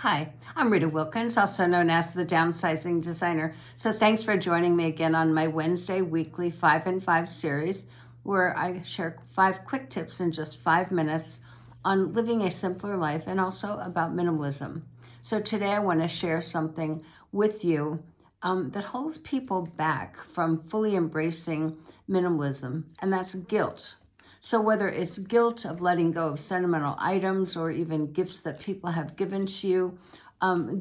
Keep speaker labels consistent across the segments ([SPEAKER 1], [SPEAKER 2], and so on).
[SPEAKER 1] Hi, I'm Rita Wilkins, also known as the Downsizing Designer. So thanks for joining me again on my Wednesday weekly 5 and 5 series, where I share 5 quick tips in just 5 minutes on living a simpler life and also about minimalism. So today I want to share something with you that holds people back from fully embracing minimalism, and that's guilt. So whether it's guilt of letting go of sentimental items or even gifts that people have given to you,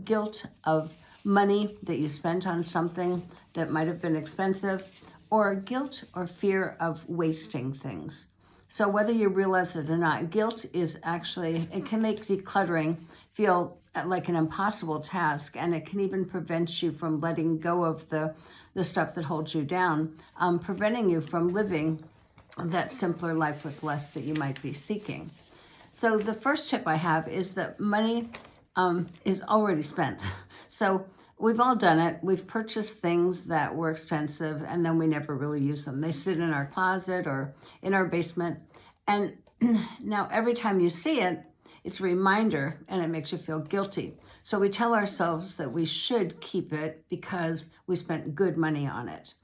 [SPEAKER 1] guilt of money that you spent on something that might have been expensive, or guilt or fear of wasting things. So whether you realize it or not, guilt is actually, it can make decluttering feel like an impossible task, and it can even prevent you from letting go of the stuff that holds you down, preventing you from living that simpler life with less that you might be seeking. So the first tip I have is that money is already spent. So we've all done it. We've purchased things that were expensive and then we never really use them. They sit in our closet or in our basement. And now every time you see it, it's a reminder and it makes you feel guilty. So we tell ourselves that we should keep it because we spent good money on it.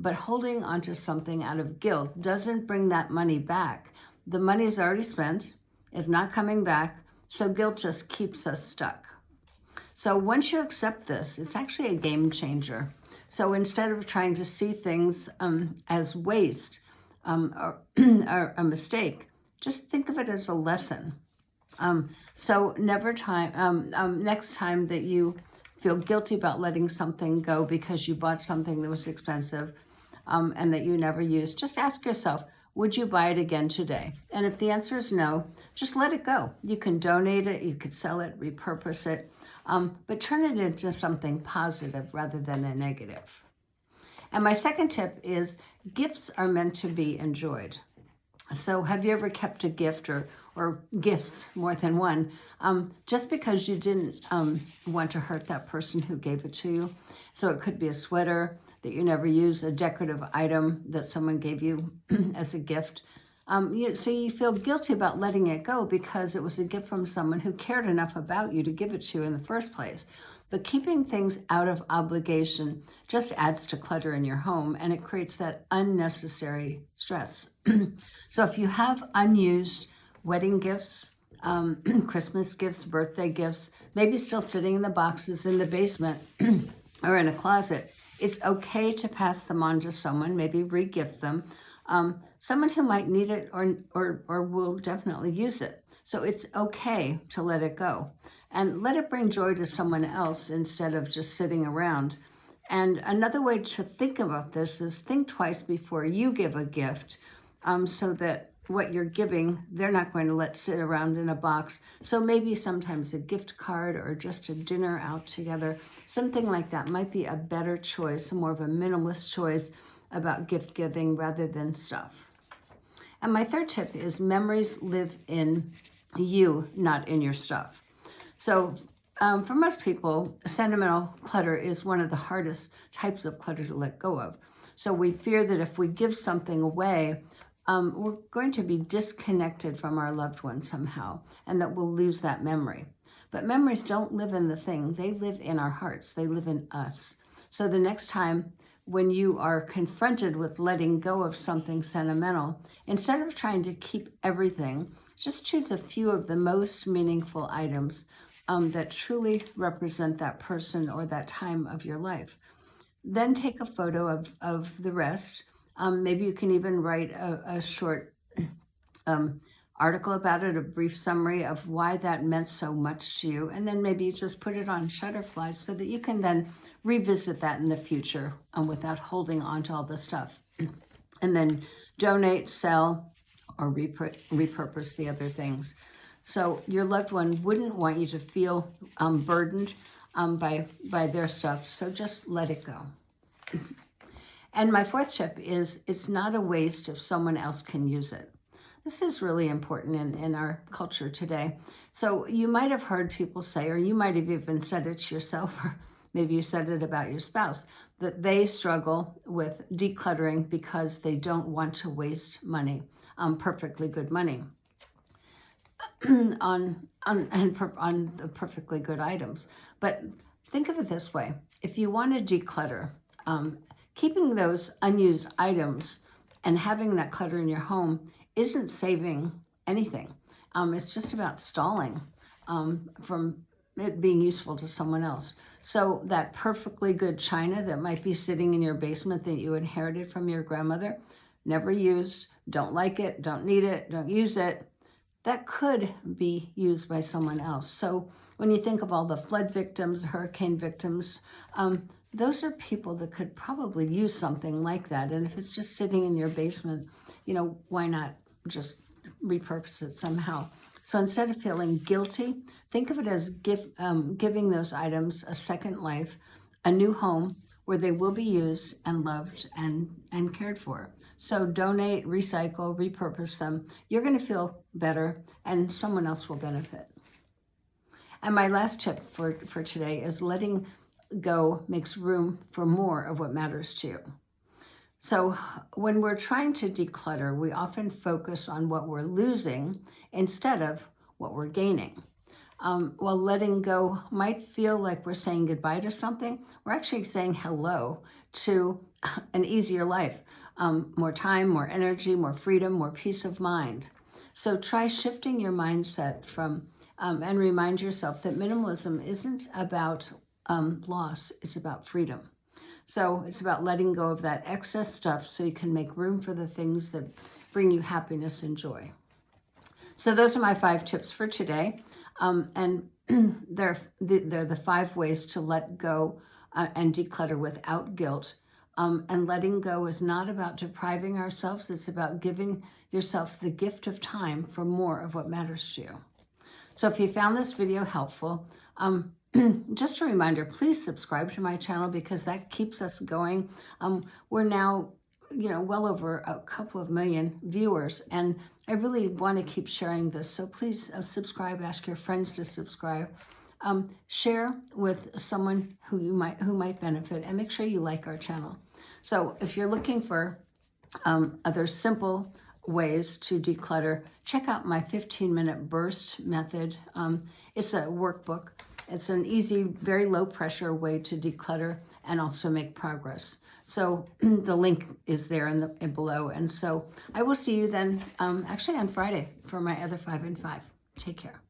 [SPEAKER 1] But holding onto something out of guilt doesn't bring that money back. The money is already spent, it's not coming back, so guilt just keeps us stuck. So once you accept this, it's actually a game changer. So instead of trying to see things as waste or a mistake, just think of it as a lesson. So next time that you feel guilty about letting something go because you bought something that was expensive and that you never used, just ask yourself, would you buy it again today? And if the answer is no, just let it go. You can donate it, you could sell it, repurpose it, but turn it into something positive rather than a negative. And my second tip is gifts are meant to be enjoyed. So have you ever kept a gift or gifts, more than one, just because you didn't want to hurt that person who gave it to you? So it could be a sweater that you never use, a decorative item that someone gave you as a gift. So you feel guilty about letting it go because it was a gift from someone who cared enough about you to give it to you in the first place. But keeping things out of obligation just adds to clutter in your home, and it creates that unnecessary stress. So if you have unused wedding gifts, Christmas gifts, birthday gifts, maybe still sitting in the boxes in the basement or in a closet, it's okay to pass them on to someone, maybe re-gift them, someone who might need it or will definitely use it. So it's okay to let it go and let it bring joy to someone else instead of just sitting around. And another way to think about this is think twice before you give a gift, so that what you're giving, they're not going to let sit around in a box. So maybe sometimes a gift card or just a dinner out together, something like that might be a better choice, more of a minimalist choice about gift giving rather than stuff. And my third tip is memories live in you, not in your stuff. So for most people, sentimental clutter is one of the hardest types of clutter to let go of. So we fear that if we give something away, we're going to be disconnected from our loved one somehow, and that we'll lose that memory. But memories don't live in the thing, they live in our hearts, they live in us. So the next time when you are confronted with letting go of something sentimental, instead of trying to keep everything, just choose a few of the most meaningful items that truly represent that person or that time of your life. Then take a photo of the rest. Maybe you can even write a short article about it, a brief summary of why that meant so much to you. And then maybe you just put it on Shutterfly so that you can then revisit that in the future without holding on to all the stuff. And then donate, sell, or repurpose the other things. So your loved one wouldn't want you to feel burdened by their stuff, so just let it go. And my fourth tip is it's not a waste if someone else can use it. This is really important in our culture today. So you might have heard people say, or you might have even said it to yourself, or maybe you said it about your spouse, that they struggle with decluttering because they don't want to waste money, perfectly good money. on the perfectly good items. But think of it this way. If you want to declutter, keeping those unused items and having that clutter in your home isn't saving anything. It's just about stalling from it being useful to someone else. So that perfectly good china that might be sitting in your basement that you inherited from your grandmother, never used, don't like it, don't need it, don't use it, that could be used by someone else. So when you think of all the flood victims, hurricane victims, those are people that could probably use something like that. And if it's just sitting in your basement, why not just repurpose it somehow? So instead of feeling guilty, think of it as giving those items a second life, a new home where they will be used and loved and cared for. So donate, recycle, repurpose them. You're going to feel better and someone else will benefit. And my last tip for today is letting go makes room for more of what matters to you. So when we're trying to declutter, we often focus on what we're losing instead of what we're gaining. While letting go might feel like we're saying goodbye to something, we're actually saying hello to an easier life, more time, more energy, more freedom, more peace of mind. So try shifting your mindset from and remind yourself that minimalism isn't about loss, it's about freedom. So it's about letting go of that excess stuff so you can make room for the things that bring you happiness and joy. So those are my 5 tips for today. And they're the 5 ways to let go and declutter without guilt. And letting go is not about depriving ourselves. It's about giving yourself the gift of time for more of what matters to you. So if you found this video helpful, just a reminder, please subscribe to my channel because that keeps us going. We're now, well over a couple of million viewers, and I really want to keep sharing this. So please subscribe, ask your friends to subscribe, share with someone who might benefit, and make sure you like our channel. So if you're looking for other simple ways to declutter, check out my 15-minute burst method. It's a workbook. It's an easy, very low pressure way to declutter and also make progress. So the link is there in below. And so I will see you then actually on Friday for my other 5 and 5. Take care.